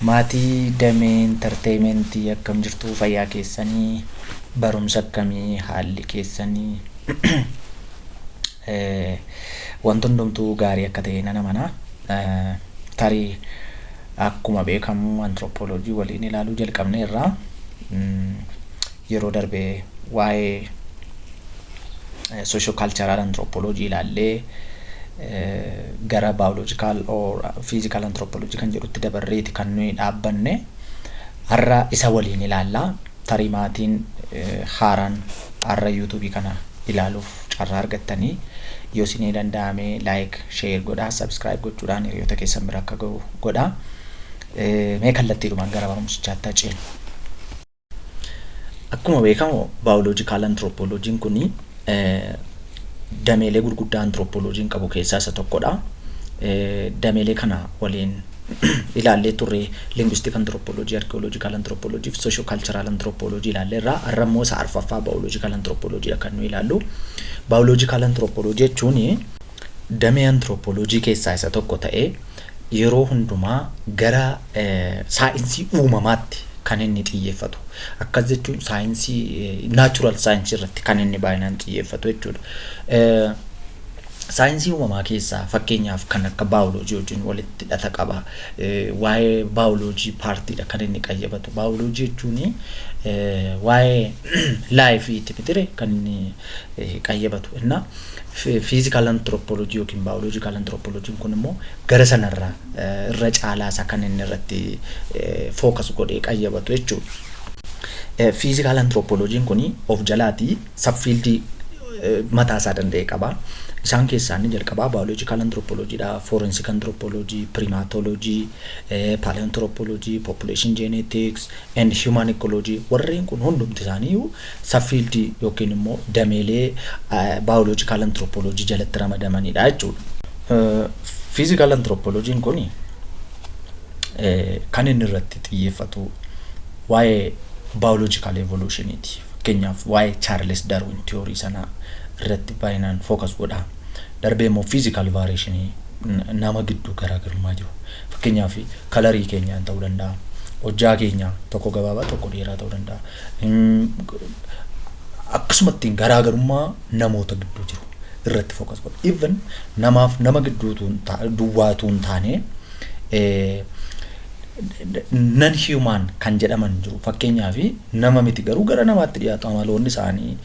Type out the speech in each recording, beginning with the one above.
Maatii damee entertainmentii akkam jirtuu fayyaa keessanii barumsa akkamii haalli keessanii wanti hundumtuu gaarii akka ta'e nan amana. Tarii akkuma beekamu anthropology waliin ilaaluu jalqabne irraa yeroo darbee waa'ee socio-cultural anthropology ilaallee gara biological or physical anthropology kan jedhutti dabarreeti kan nuyi dhaabbanne har'a isa waliin ilaallaa. Tarii maatiin haaraan har'a yuutuubii kana ilaaluuf carraa argattanii yoo isinii danda'ame like share godhaa subscribe gochuudhaan hiriyoota keessan bira akka ga'u godhaa. Mee kallattiidhumaan gara barumsichaatti ceenu. Akkuma beekamu biological anthropology kuni dameelee gurguddaa anthropology qabu keessaa isa tokkodha. Dameelee kana waliin ilaallee turre linguistic anthropology, archaeological anthropology, socio-cultural anthropology ilaallee irraa har'a immoo isa arfaffaa biological anthropology kan nu ilaallu. Biological anthropology jechuun damee anthropology keessaa isa tokko ta'ee yeroo hundumaa gara saayinsii uumamaatti kan inni xiyyeeffatu. Akkas jechuun saayinsii natural science irratti kan inni baay'inaan xiyyeeffatu jechuudha. Saayinsii uumamaa keessaa fakkeenyaaf kan akka biology wajjin walitti hidhata qaba. Waa'ee biology partiidha kan inni qayyabatu. Biology jechuun waa'ee life'itti mitire kan inni qayyabatu. Inna physical anthropology yookiin biological anthropology kun immoo gara sanarraa irra caalaa isa kan inni irratti focus godhee qayyabatu jechuudha. Physical anthropology kun of jalaatii subfield mataa isaa danda'e qaba. Isaan keessaa inni jalqabaa biological anthropology dha, forensic anthropology, primatology, paleoanthropology, population genetics and human ecology. Warreen kun hundumti isaanii subfield yookiin immoo dameelee biological anthropology jalatti ramadamanidha jechuudha. Physical anthropology kun kan inni irratti xiyyeeffatu waa'ee biological evolutioniti. Fakkeenyaaf waa'ee Charles Darwin theory sana irratti baay'inaan focus godha. Darbee immoo physical variation nama gidduu garaagarummaa jiru. Fakkeenyaaf kalarii keenyaan ta'uu danda'a. Hojjaa keenya tokko gabaabaa tokko dheeraa ta'uu danda'a. Akkasumatti garaagarummaa namoota gidduu jiru irratti focus godha. Even namaaf nama gidduutuun duwwaatuun taane non human kan jedhaman jiru. Fakkeenyaaf nama miti garuu gara namaatti dhiyaatu amaloonni isaanii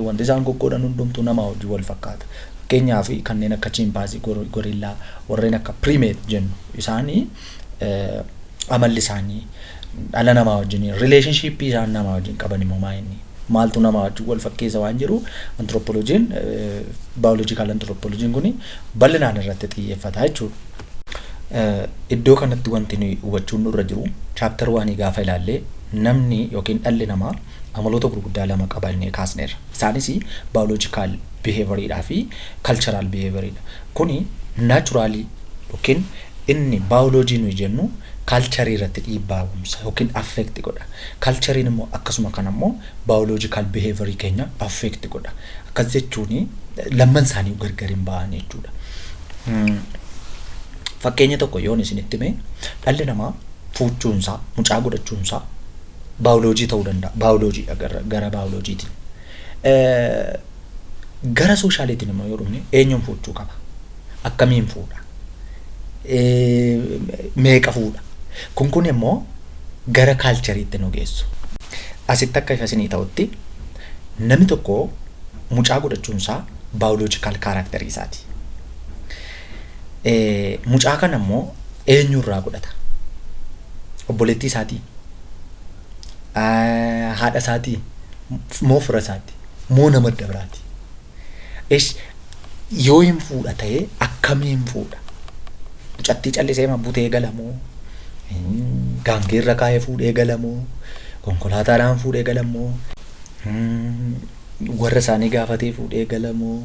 wanti isaan goggoodhan hundumtuu nama hojii wal fakkaata. Fakkeenyaaf kanneen akka chimpanzee, gorillaa, warreen akka primate jennu isaanii amalli isaanii dhala namaa wajjin relationship isaan namaa wajjin qaban immoo maayinni maaltu namaa wajjin wal fakkeessa waan jiru anthropology'n biological anthropology'n kuni bal'inaan irratti xiyyeeffata jechuudha. Iddoo kanatti wanti nuyi hubachuun nurra jiru chapter 1 gaafa ilaallee namni yookiin dhalli namaa amaloota gurguddaa lama qaba jennee kaasneerra. Isaanis biological behavior fi cultural behavior. Kuni naturally yookiin inni biology nuyi jennu culture irratti dhiibbaa uumsa yookiin affect godha. Culture'n immoo akkasuma kana immoo biological behavior keenya affect godha. Akkas jechuun lamman isaanii gargar hin ba'an jechuudha. Fakkeenya tokko yoon isinitti hime dhalli namaa fuuchuunsaa mucaa godhachuunsaa biology ta'uu danda'a. Biology gara biologytiin. Gara sooshaalitiin immoo yoo dhufne eenyuun fuuchuu qaba? Akkamiin fuudha? Meeqa fuudha? Kun immoo gara cultureetti nu geessu. Asitti akka ifasinii ta'utti namni tokko mucaa godhachuunsaa biological character isaati. Mucaa kana immoo eenyurraa godhata? Obboleettii isaatii? Haadha isaatii? Moo fira isaatii? Moo nama adda biraati? Yoo hin fuudha ta'ee akkamiin fuudha? Mucattii callisee mabbutee galamoo? Gaangeerra kaa'ee fuudhee galamoo? Konkolaataadhaan fuudhee galamoo? Warra isaanii gaafatee fuudhee galamoo?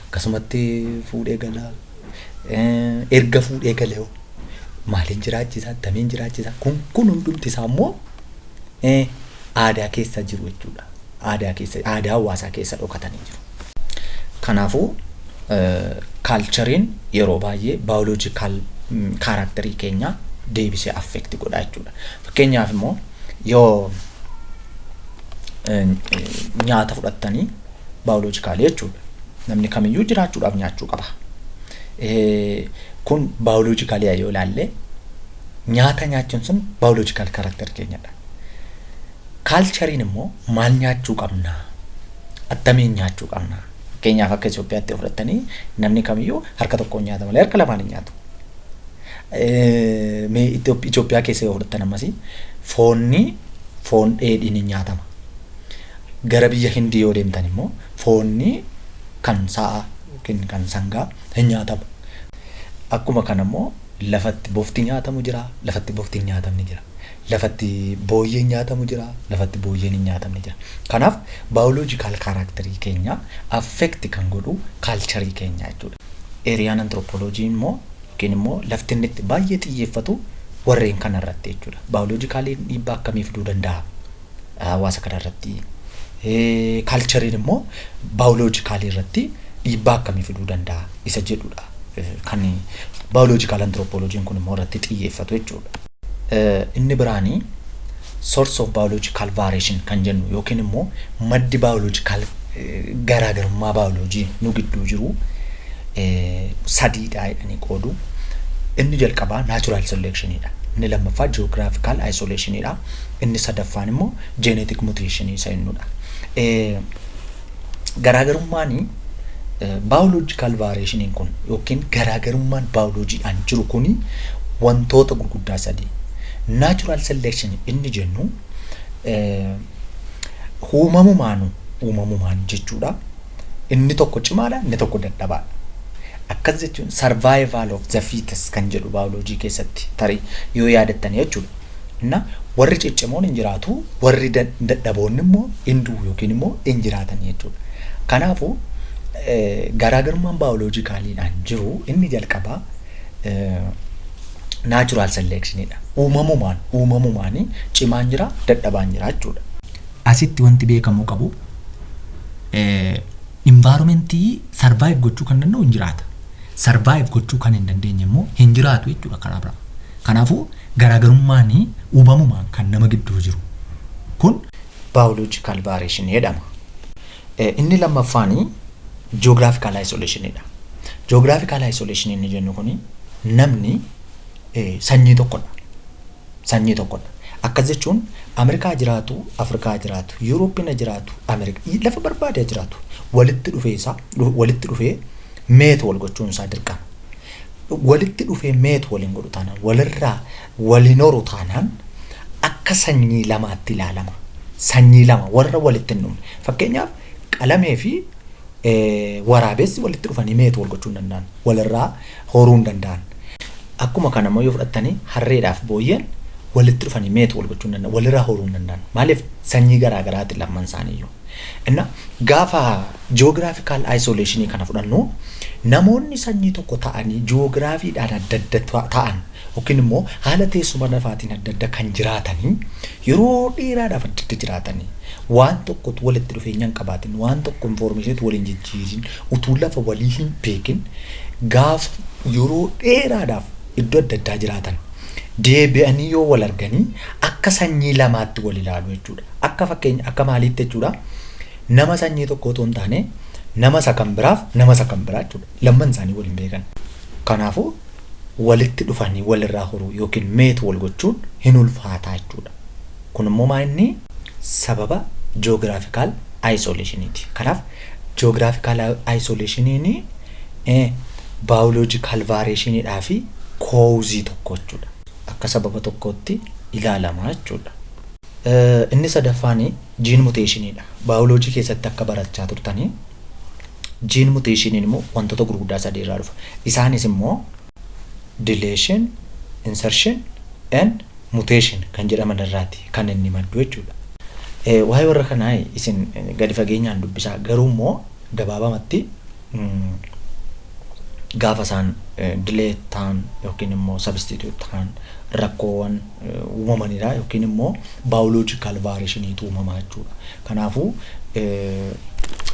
Akkasumatti fuudhee galaa? Erga fuudhee galee maaliin jiraachisaa? Attamiin jiraachisaa? Kun hundumti isaa immoo aadaa keessa jiru jechuudha. Aadaa hawaasaa keessa dhokatanii jiru. Kanaafuu culture'n yeroo baay'ee biological characterii keenya deebisee affect godha jechuudha. Fakkeenyaaf immoo yoo nyaata fudhattanii biologically jechuudha. Namni kamiyyuu jiraachuudhaaf nyaachuu qaba. Kun biologically yoo ilaalle nyaata nyaachuun sun biological character keenyadha. Culturein immoo maal nyaachuu qabna? Attamiin nyaachuu qabna? Fakkeenyaaf akka Itoophiyaatti fudhattanii namni kamiyyuu harka tokkoon nyaata malee harka lamaan hin nyaatu. Mee Itoophiyaa keessa yoo fudhattan ammasii foon dheedhiin hin nyaatama. Gara biyya Hindii yoo deemtan immoo foonni kan sa'a yookiin kan sangaa hin nyaatamu. Akkuma kana immoo lafatti bofti nyaatamu jira, lafatti bofti hin nyaatamne jira. Lafatti booyyeen nyaatamu jira, lafatti booyyeen hin nyaatamne jira. Kanaaf biological character keenya affect kan godhu culture keenya jechuudha. Eriyaan anthropology immoo yookiin immoo lafti inni itti baay'ee xiyyeeffatu warreen kana irratti jechuudha. Biologically dhiibbaa akkamii fiduu danda'a hawaasa kana irratti? Culturein immoo biologically irratti dhiibbaa akkamii fiduu danda'a isa jedhudha. Kan biological anthropology kun immoo irratti xiyyeeffatu jechuudha. Inni biraanii source of biological variation kan jennu yookiin immoo maddi biological garaagarummaa biology nu gidduu jiru sadiidha jedhanii qoodu. Inni jalqabaa natural selectionidha. Inni lammaffaa geographical isolationidha. Inni sadaffaan immoo genetic mutation isa jennudha. Garaagarummaan biological variation kun yookiin garaagarummaan biologyidhaan jiru kuni wantoota gurguddaa sadii. Natural selection inni jennu uumamumaan jechuudha. Inni tokko cimaadha, inni tokko dadhabaadha. Akkas jechuun survival of the fittest kan jedhu biology keessatti tarii yoo yaadattan jechuudha. Inna warri ciccimoon hin jiraatu, warri dadhaboonni immoo hin du'u yookiin immoo hin jiraatan jechuudha. Kanaafuu garaagarummaan biologicalidhaan jiru inni jalqabaa natural selectionidha. Uumamumaan cimaan jira, dadhabaan jira jechuudha. Asitti wanti beekamuu qabu environmentii survive gochuu kan danda'u hin jiraata. Survive gochuu kan hin dandeenye immoo hin jiraatu jechuudha karaa biraa. Kanaafuu garaagarummaan uumamumaan kan nama gidduu jiru kun biological variation jedhama. Inni lammaffaan geographical isolationidha. Geographical isolation inni jennu kuni namni sanyii tokkodha. Akkas jechuun Ameerikaa jiraatu, Afrikaa jiraatu, Yuuroopina jiraatu, Ameerikaa lafa barbaadee jiraatu walitti dhufee meet wal gochuun isaa dirqama. Walitti dhufee meet waliin godhu taanaan walirraa waliin horu taanaan akka sanyii lamaatti ilaalama. Sanyii lama warra walitti hin dhufne. Fakkeenyaaf qalamee fi waraabessi walitti dhufanii meet wal gochuu hin danda'an. Walirraa horuu hin danda'an. Akkuma kana immoo yoo fudhattanii harreedhaaf booyyeen walitti dhufanii meet wal gochuu hin danda'an. Walirraa horuu hin danda'an. Maaliif sanyii garaagaraatti lamman isaaniiyyuu. Inna gaafa geographical isolation kana fudhannu namoonni sanyii tokko ta'anii geographiidhaan adda adda ta'an yookiin immoo haala teessuma lafaatiin adda adda kan jiraatanii yeroo dheeraadhaaf adda adda jiraatanii waan tokkotu walitti dhufeenya hin qabaatin waan tokko information waliin jijjiirin utuu lafa walii hin beekin gaafa yeroo dheeraadhaaf iddoo adda addaa jiraatan deebi'anii yoo wal arganii akka sanyii lamaatti wal ilaalu jechuudha. Akka fakkeenya akka maaliitti jechuudha. Nama sanyii tokko otoo hin taane nama isa kan biraaf nama isa kan biraa jechuudha. Lamman isaanii waliin beekan. Kanaafuu walitti dhufanii walirraa horuu yookiin meet wal gochuun hin ulfaataa jechuudha. Kun immoo maa'inni sababa geographical isolationiti. Kanaaf geographical isolationiin biological variationidhaa fi causii tokko jechuudha. Akka sababa tokkotti ilaalamaa jechuudha. Inni sadaffaan gene mutationidha. Biology keessatti akka barachaa turtanii gene mutation immoo wantoota gurguddaa sadii irraa dhufa. Isaanis immoo deletion, insertion and mutation kan jedhaman irraati kan inni maddu jechuudha. Waa'ee warra kanaa isin gadi fageenyaan dubbisaa garuu immoo gabaabamatti gaafa isaan delete ta'an yookiin immoo substitute ta'an rakkoowwan uumamanidha yookiin immoo biological variationiitu uumamaa jechuudha. Kanaafuu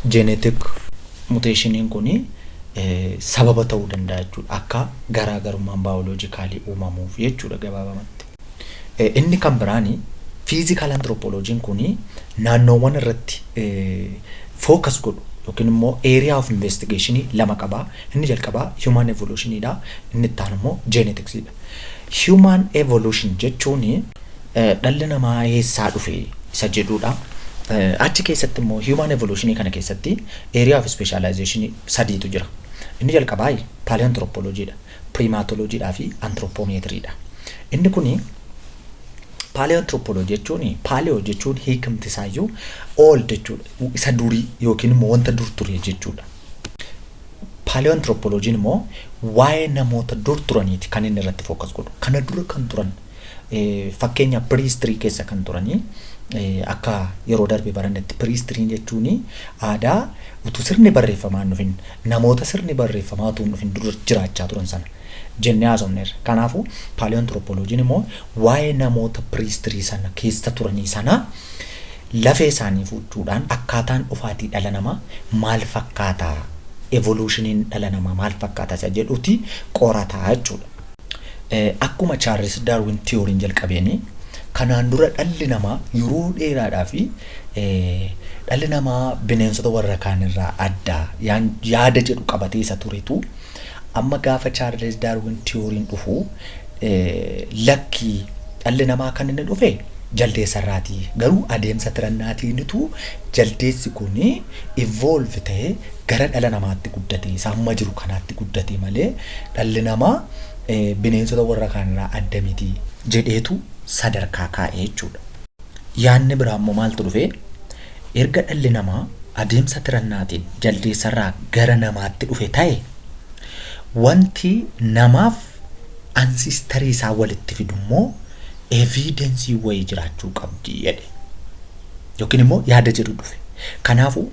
genetic mutationiin kuni sababa ta'uu danda'a jechuudha. Akka garaagarummaan baayoloojikaalii uumamuuf jechuudha gabaabamatti. Inni kan biraani physical anthropology kuni naannoowwan irratti focus godhu yookiin immoo area of investigation lama qaba. Inni jalqabaa human evolution dha. Inni itti aanu immoo genetics dha. Human evolution jechuun dhalli namaa eessaa dhufe isa jedhudha. Achi keessatti immoo human evolution kana keessatti area of specialization sadiitu jira. Inni jalqabaa paleoanthropology dha, primatology dha fi anthropometry dha. Inni kuni paleoanthropology jechuun paleo jechuun hiikamti isaayyuu old jechuudha. Isa durii yookiin immoo wanta dur ture jechuudha. Paleoanthropology immoo waa'ee namoota dur turaniiti kan inni irratti focus godhu. Kana dura kan turan fakkeenya prehistory keessa kan turanii akka yeroo darbe barannetti prehistory jechuun aadaa utuu sirni barreeffamaa dhufin namoota sirni barreeffamaa utuu dhufin dura jiraachaa turan sana jennee haasofneerra. Kanaafuu paleoanthropology immoo waa'ee namoota prehistory sana keessa turanii sana lafee isaanii fuudhuudhaan akkaataan dhufaatii dhala namaa maal fakkaataa, evolutioniin dhala namaa maal fakkaataa isa jedhuuti qorataa jechuudha. Akkuma Charles Darwin theory jalqabeeni kanaan dura dhalli namaa yeroo dheeraadhaa fi dhalli namaa bineensota warra kaan irraa addaa yaada jedhu qabatee isa turetu amma gaafa Charles Darwin theory dhufu lakkii dhalli namaa kan inni dhufe jaldeessa irraati. Garuu adeemsa tirannaatiinitu jaldeessi kun evolve ta'ee gara dhala namaatti guddate isa amma jiru kanaatti guddate malee dhalli namaa bineensota warra kaan irraa adda miti jedheetu sadarkaa kaa'ee jechuudha. Yaanni biraa immoo maaltu dhufe erga dhalli namaa adeemsa tirannaatiin jaldeessa irraa gara namaatti dhufe ta'e wanti namaaf ansistarii isaa walitti fidu immoo evidensii wayii jiraachuu qabdi jedhe yookiin immoo yaada jedhu dhufe. Kanaafuu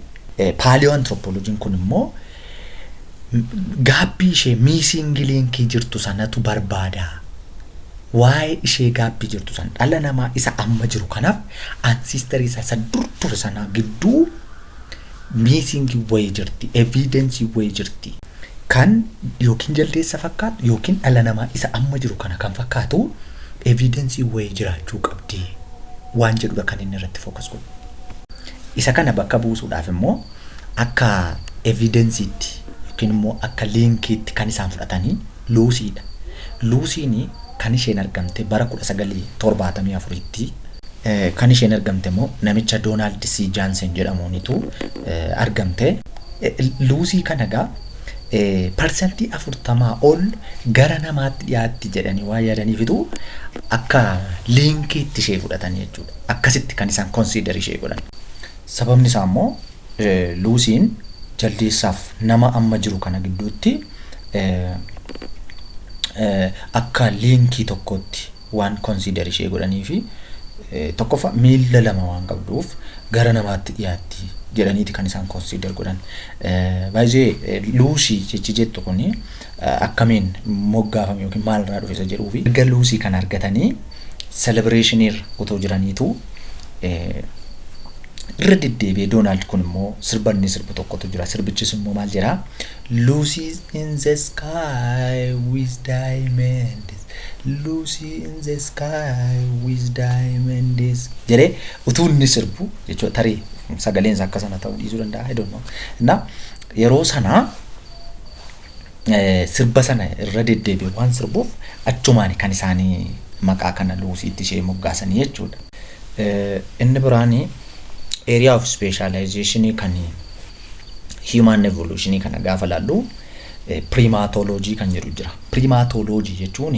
paleoanthropology kun immoo gaabbii ishee missing link jirtu sanatu barbaada. Waa'ee ishee gaabbii jirtu san dhala namaa isa amma jiru kanaaf ancestry isa dur ture sana gidduu missing wayii jirti, evidence wayii jirti. Kan yookiin jaldeessa fakkaatu yookiin dhala namaa isa amma jiru kana kan fakkaatu evidence wayii jiraachuu qabdi waan jedhudha kan inni irratti focus godhu. Isa kana bakka buusuudhaaf immoo akka evidenceetti yookiin immoo akka linkiitti kan isaan fudhatanii Lucy'dha. Lucy'n kan isheen argamte bara 1974tti kan isheen argamte immoo namicha Donald C. Johnson jedhamuunitu argamte. Lucy kana gaa parsantii 40 ol gara namaatti dhiyaatti jedhanii waa yaadaniifitu akka linkiitti ishee fudhatanii jechuudha. Akkasitti kan isaan consider ishee godhan. Sababni isaa immoo Lucy'n jaldeessaaf nama amma jiru kana gidduutti akka linkii tokkotti waan consider ishee godhanii fi tokkoffaa miila lama waan qabduuf gara namaatti dhiyaatti jedhaniiti kan isaan consider godhan. Baay'ee Lucy jechi jettu kuni akkamiin moggaafame yookiin maalirraa dhufe isa jedhuu fi erga Lucy kan argatanii celebration irra otoo jiraniitu irra deddeebi'ee Donald kun immoo sirbanni sirbu tokkotu jira. Sirbichis immoo maal jedhaa? Lucy in the sky with diamonds, Lucy in the sky with diamonds jedhee utuu inni sirbu jechuudha. Tarii sagaleen isaa akka sana ta'uu dhiisuu danda'a, I don't know. Na yeroo sana sirba sana irra deddeebi'ee waan sirbuuf achumaan kan isaanii maqaa kana Lucy'tti ishee moggaasanii jechuudha. Inni biraanii area of specialization kan human evolution kana gaafa laallu primatology kan jedhu jira. Primatology jechuun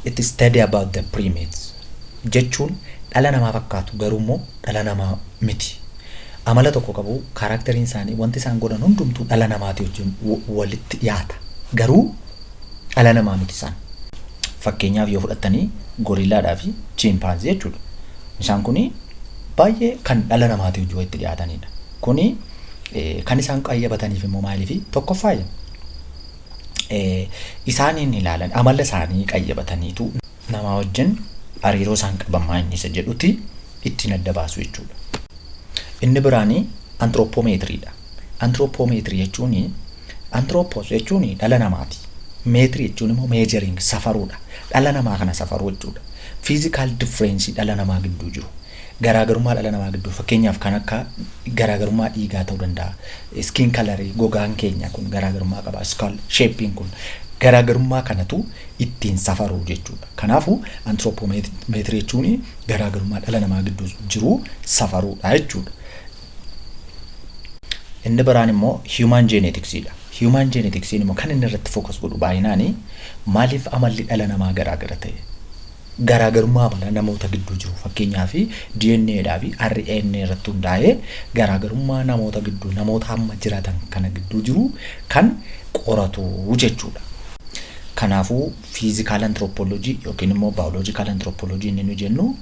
it is study about the primates jechuun dhala namaa fakkaatu garuu immoo dhala namaa miti. Amala tokko qabu, karakteriin isaanii wanti isaan godhan hundumtuu dhala namaati wajjin walitti dhiyaata. Garuu dhala namaa miti isaan. Fakkeenyaaf yoo fudhattanii gorillaadhaa fi chimpanzee jechuudha. Isaan kuni baay'ee kan dhala namaati wajjin walitti dhiyaatanidha. Kuni kan isaan qayyabataniif immoo maaliifi tokkoffaayya. Isaaniin ilaalan amala isaanii qayyabataniitu nama wajjin hariiroo isaan qaban maal isa jedhuti ittiin adda baasu jechuudha. Inni biraanii anthropometry dha. Anthropometry jechuun Anthropos jechuun dhala namaati. Meetirii jechuun immoo meejeriing safaruudha. Dhala namaa kana safaruu jechuudha. Physical difference dhala namaa gidduu jiru. Garaagarummaa dhala namaa gidduu fakkeenyaaf kan akka garaagarummaa dhiigaa ta'uu danda'a. Skin colorii gogaan keenya kun garaagarummaa qaba. Skull shaping kun garaagarummaa kanatu ittiin safaruu jechuudha. Kanaafuu anthropometry jechuun garaagarummaa dhala namaa gidduu jiru safaruudha jechuudha. Inni biraan immoo human geneticsdha. Human genetics immoo kan inni irratti focus godhu baay'inaan maaliif amalli dhala namaa garaagara ta'e. Garaagarummaa amala namoota gidduu jiru fakkeenyaaf DNA fi RNA irratti hundaa'ee garaagarummaa namoota gidduu namoota amma jiraatan kana gidduu jiru kan qoratu jechuudha. Kanaafuu physical anthropology yookiin immoo biological anthropology inni nu jennu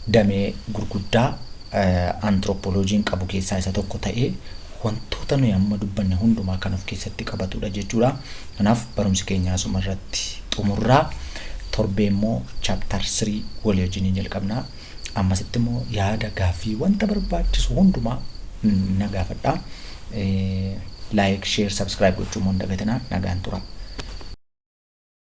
damee gurguddaa anthropology qabu keessaa isa tokko ta'ee wantoota nuyi amma dubbanne hundumaa kan of keessatti qabatudha jechuudha. Kanaaf barumsi keenya asuma irratti xumurraa. Torbee immoo chapter 3 walii wajjin jalqabnaa. Ammasitti immoo yaada gaaffii wanta barbaachisu hundumaa na gaafadhaa. Like, share, subscribe gochuun hin dagatinaa. Nagaan tura.